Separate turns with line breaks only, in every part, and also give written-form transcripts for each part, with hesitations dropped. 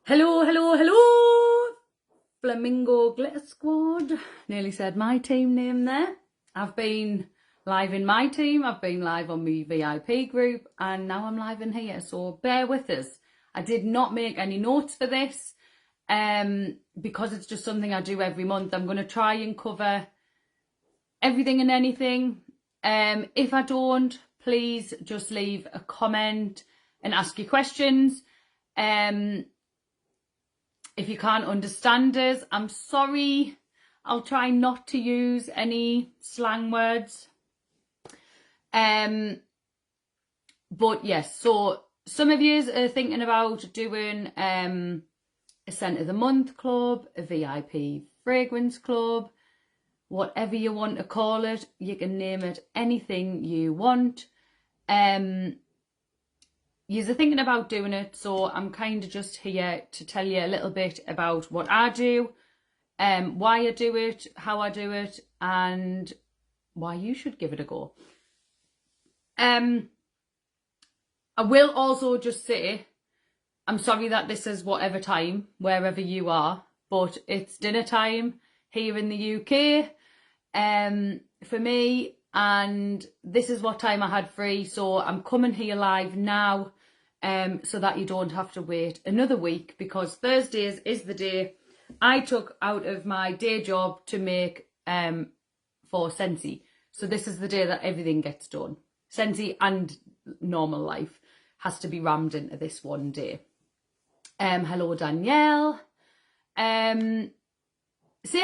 Hello, hello, hello! Flamingo Glitter Squad. Nearly said my team name there. I've been live in my team, I've been live on my VIP group, and now I'm live in here, so bear with us. I did not make any notes for this because it's just something I do every month. I'm going to try and cover everything and anything. If I don't, please just leave a comment and ask your questions. If you can't understand us, I'm sorry. I'll try not to use any slang words. But yes, so some of you are thinking about doing a scent of the month club, a VIP fragrance club, whatever you want to call it. You can name it anything you want. You're thinking about doing it, so I'm kind of just here to tell you a little bit about what I do, why I do it, how I do it, and why you should give it a go. I will also just say, I'm sorry that this is whatever time, wherever you are, but it's dinner time here in the UK for me, and this is what time I had free, so I'm coming here live now. So that you don't have to wait another week, because Thursdays is the day I took out of my day job to make for Scentsy. So this is the day that everything gets done. Scentsy and normal life has to be rammed into this one day. Hello Danielle. Say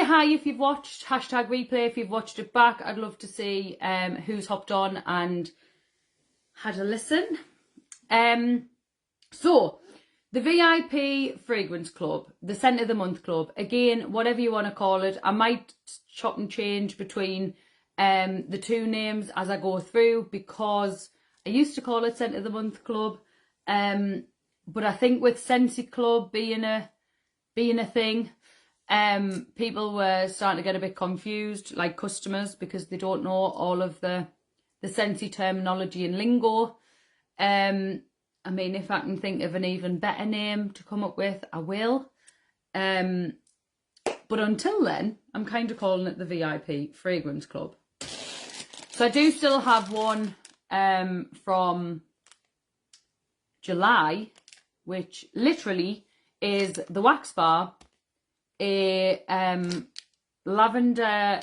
hi if you've watched, hashtag replay if you've watched it back. I'd love to see who's hopped on and had a listen. So the VIP fragrance club, the scent of the month club, again, whatever you want to call it, I might chop and change between the two names as I go through, because I used to call it scent of the month club, but I think with Scentsy club being a thing, people were starting to get a bit confused, like customers, because they don't know all of the Scentsy terminology and lingo. I mean, if I can think of an even better name to come up with, I will. But until then, I'm kind of calling it the VIP Fragrance Club. So I do still have one from July, which literally is the Wax Bar, a lavender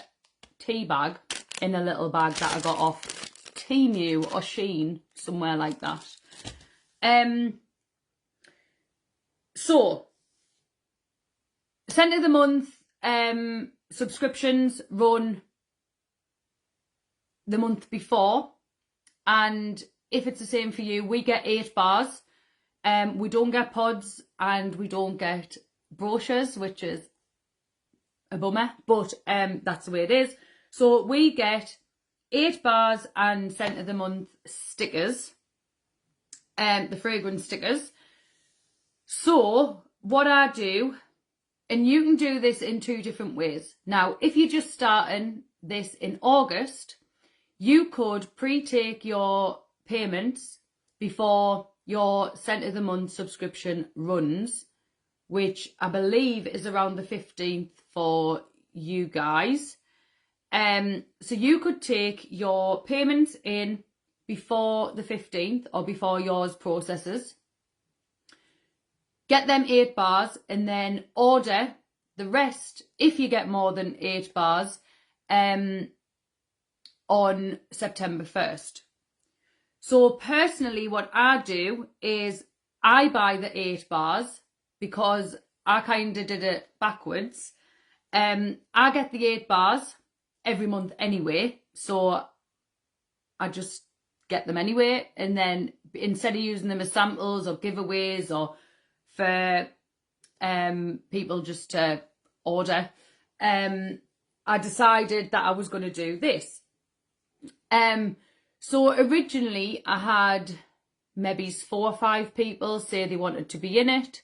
tea bag in a little bag that I got off Temu or Shein, somewhere like that. So scent of the month subscriptions run the month before, and if it's the same for you, we get 8 bars. We don't get pods and we don't get brochures, which is a bummer, but that's the way it is. So we get 8 bars and scent of the month stickers, the fragrance stickers. So what I do, and you can do this in 2 different ways. Now, if you're just starting this in August, you could pre-take your payments before your scent of the month subscription runs, which I believe is around the 15th for you guys. So you could take your payments in before the 15th or before yours processes, get them 8 bars, and then order the rest, if you get more than 8 bars, on September 1st. So personally, what I do is I buy the 8 bars, because I kind of did it backwards. I get the 8 bars every month anyway, so I just get them anyway, and then instead of using them as samples or giveaways or for people just to order, I decided that I was going to do this. So originally I had maybe 4 or 5 people say they wanted to be in it.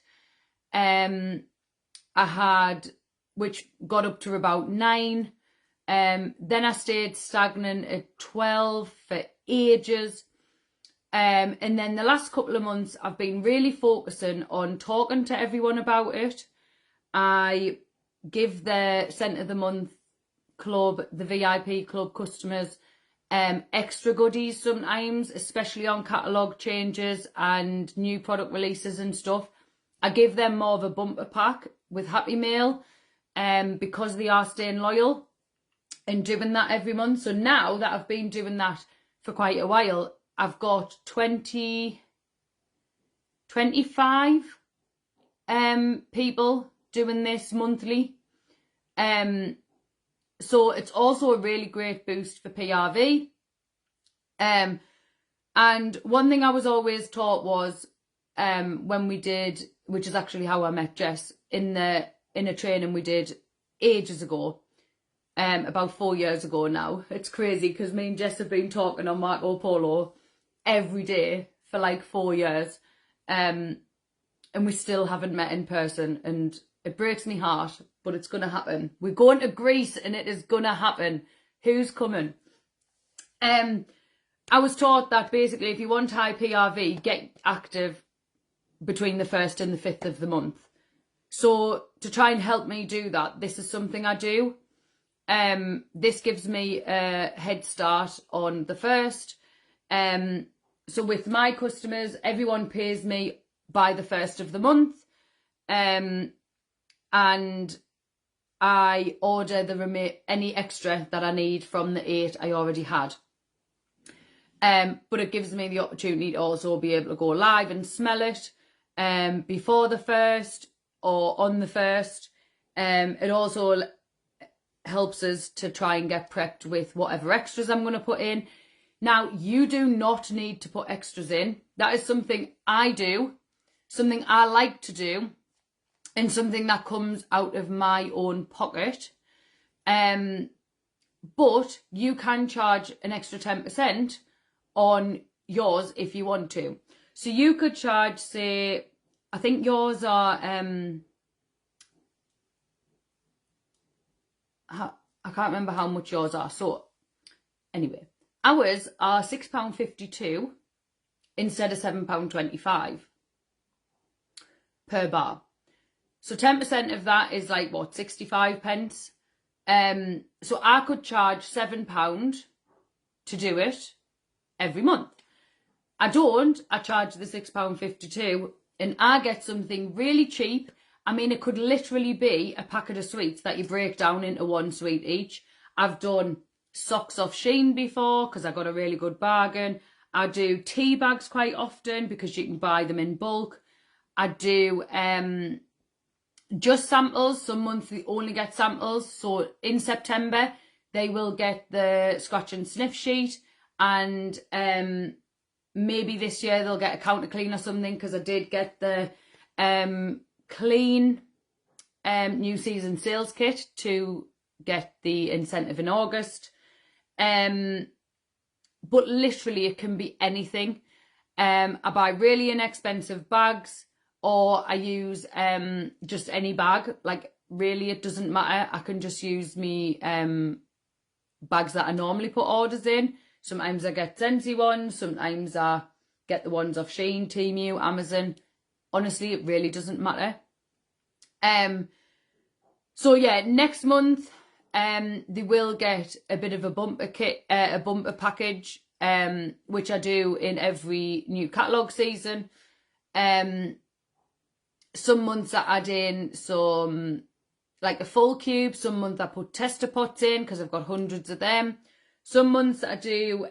I had, which got up to about 9. Then I stayed stagnant at 12 for ages. And then the last couple of months, I've been really focusing on talking to everyone about it. I give the Scent of the Month club, the VIP club customers, extra goodies sometimes, especially on catalogue changes and new product releases and stuff. I give them more of a bumper pack with Happy Mail, because they are staying loyal and doing that every month. So now that I've been doing that for quite a while, I've got 25 people doing this monthly. So it's also a really great boost for PRV. And one thing I was always taught was, when we did, which is actually how I met Jess, in a training we did ages ago, about 4 years ago now. It's crazy because me and Jess have been talking on Marco Polo every day for like 4 years, and we still haven't met in person, and it breaks my heart, but it's gonna happen. We're going to Greece and it is gonna happen. Who's coming? I was taught that basically if you want high PRV, get active between the 1st and the 5th of the month. So to try and help me do that, this is something I do. This gives me a head start on the 1st. So with my customers, everyone pays me by the 1st of the month. And I order any extra that I need from the 8 I already had. But it gives me the opportunity to also be able to go live and smell it before the 1st or on the 1st. It also helps us to try and get prepped with whatever extras I'm going to put in. Now, you do not need to put extras in. That is something I do, something I like to do, and something that comes out of my own pocket. But you can charge an extra 10% on yours if you want to. So you could charge, say, I think yours are, I can't remember how much yours are. So anyway, ours are £6.52 instead of £7.25 per bar. So 10% of that is like, what, 65 pence? So I could charge £7 to do it every month. I don't. I charge the £6.52 and I get something really cheap. I mean, it could literally be a packet of sweets that you break down into one sweet each. I've done socks off Shein before because I got a really good bargain. I do tea bags quite often because you can buy them in bulk. I do just samples. Some months they only get samples. So in September, they will get the scratch and sniff sheet. And maybe this year they'll get a counter clean or something, because I did get the clean new season sales kit to get the incentive in August. But literally it can be anything. I buy really inexpensive bags, or I use just any bag. Like, really, it doesn't matter. I can just use me bags that I normally put orders in. Sometimes I get Scentsy ones, sometimes I get the ones off Shein, Temu, Amazon. Honestly, it really doesn't matter. So yeah, next month they will get a bit of a bumper kit, a bumper package, which I do in every new catalogue season. Some months I add in some, like a full cube. Some months I put tester pots in because I've got hundreds of them. Some months I do,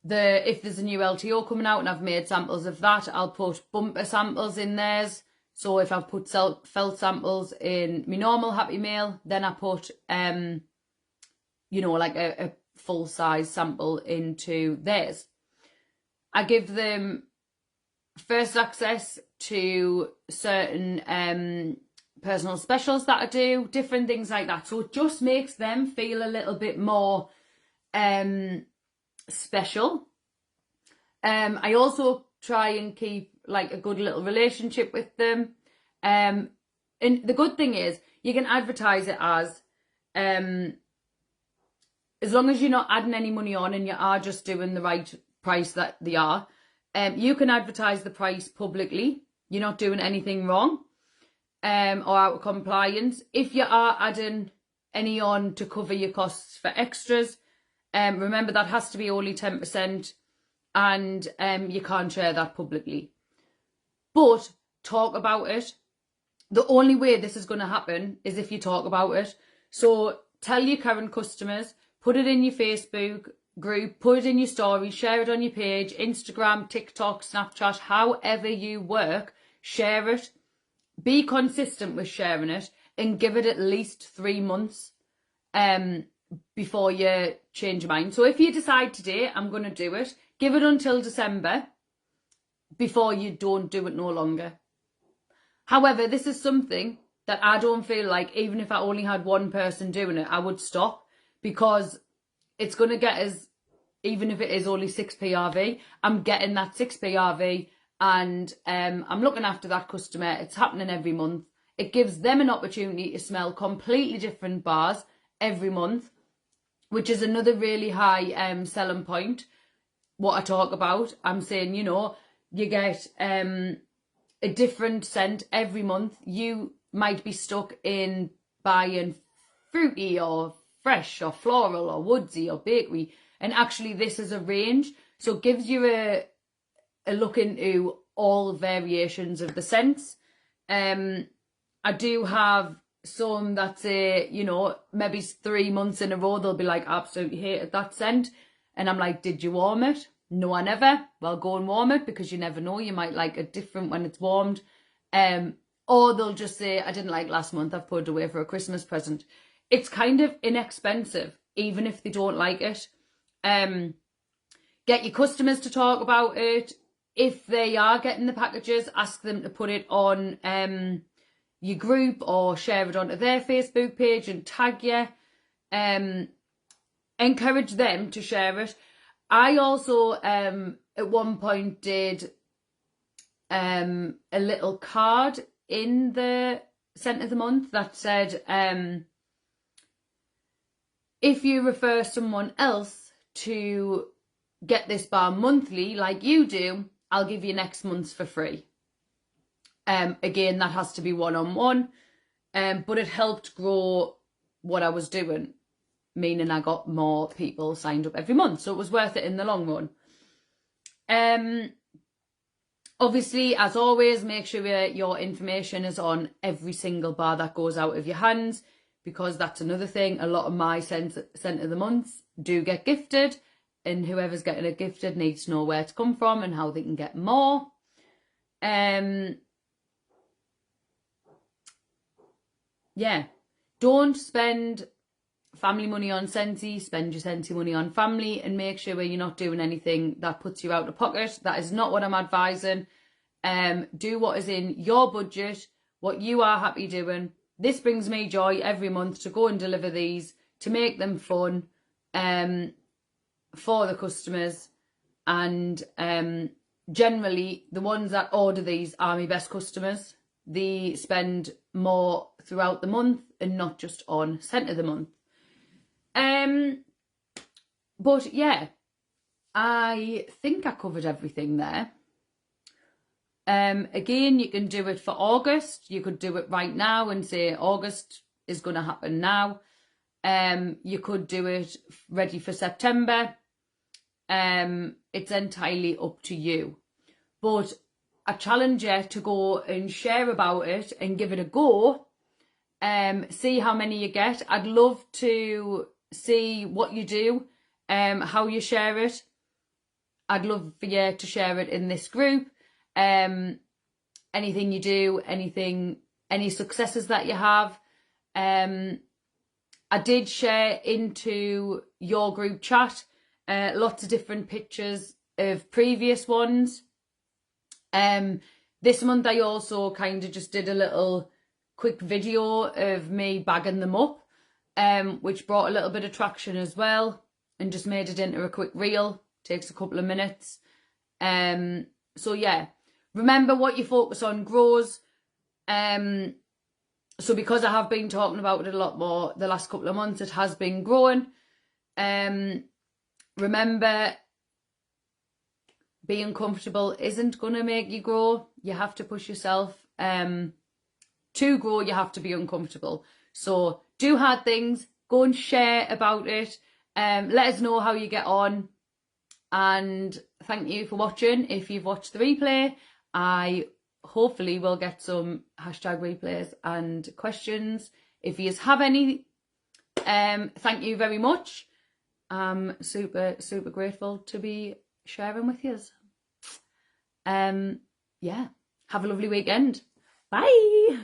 if there's a new LTO coming out and I've made samples of that, I'll put bumper samples in theirs. So if I've put felt samples in my normal Happy Mail, then I put, you know, like a full size sample into theirs. I give them first access to certain personal specials that I do, different things like that. So it just makes them feel a little bit more special. I also try and keep like a good little relationship with them. And the good thing is you can advertise it as as long as you're not adding any money on and you are just doing the right price that they are, you can advertise the price publicly. You're not doing anything wrong or out of compliance. If you are adding any on to cover your costs for extras, remember that has to be only 10%, and you can't share that publicly. But talk about it. The only way this is going to happen is if you talk about it. So tell your current customers, put it in your Facebook group, put it in your story, share it on your page, Instagram, TikTok, Snapchat, however you work, share it. Be consistent with sharing it and give it at least 3 months before you change your mind. So if you decide today, I'm going to do it, give it until December before you don't do it no longer. However, this is something that I don't feel like, even if I only had one person doing it, I would stop, because it's going to get us, even if it is only 6 PRV, I'm getting that 6 PRV, and I'm looking after that customer. It's happening every month. It gives them an opportunity to smell completely different bars every month, which is another really high selling point. What I talk about, I'm saying, you know, you get a different scent every month. You might be stuck in buying fruity or fresh or floral or woodsy or bakery, and actually this is a range, so it gives you a look into all variations of the scents. I do have some that say, you know, maybe 3 months in a row they'll be like, absolutely hated that scent, and I'm like, did you warm it? No, I never. Well, go and warm it, because you never know, you might like it different when it's warmed. Or they'll just say, I didn't like last month, I've put it away for a Christmas present. It's kind of inexpensive, even if they don't like it. Get your customers to talk about it. If they are getting the packages, ask them to put it on your group or share it onto their Facebook page and tag you. Encourage them to share it. I also at one point did a little card in the scent of the month that said, if you refer someone else to get this bar monthly like you do, I'll give you next month's for free. Again, that has to be one-on-one, but it helped grow what I was doing, meaning I got more people signed up every month, so it was worth it in the long run. Obviously, as always, make sure your information is on every single bar that goes out of your hands, because that's another thing. A lot of my scent of the months do get gifted, and whoever's getting it gifted needs to know where to come from and how they can get more. Yeah, don't spend family money on Scentsy, spend your Scentsy money on family, and make sure you're not doing anything that puts you out of pocket. That is not what I'm advising. Do what is in your budget, what you are happy doing. This brings me joy every month to go and deliver these, to make them fun for the customers, and generally the ones that order these are my best customers. They spend more throughout the month and not just on scent of the month. But yeah, I think I covered everything there. Again, you can do it for August. You could do it right now and say August is going to happen now. You could do it ready for September. It's entirely up to you. But I challenge you to go and share about it and give it a go. See how many you get. I'd love to see what you do, how you share it. I'd love for you to share it in this group. Anything you do, any successes that you have. I did share into your group chat lots of different pictures of previous ones. This month I also kind of just did a little quick video of me bagging them up, which brought a little bit of traction as well, and just made it into a quick reel. Takes a couple of minutes. So yeah, remember, what you focus on grows. So because I have been talking about it a lot more the last couple of months, it has been growing. Remember, being comfortable isn't going to make you grow. You have to push yourself. To grow, you have to be uncomfortable. So do hard things, go and share about it. Let us know how you get on. And thank you for watching. If you've watched the replay, I hopefully will get some hashtag replays and questions. If you have any, thank you very much. I'm super, super grateful to be sharing with you. Yeah, have a lovely weekend. Bye.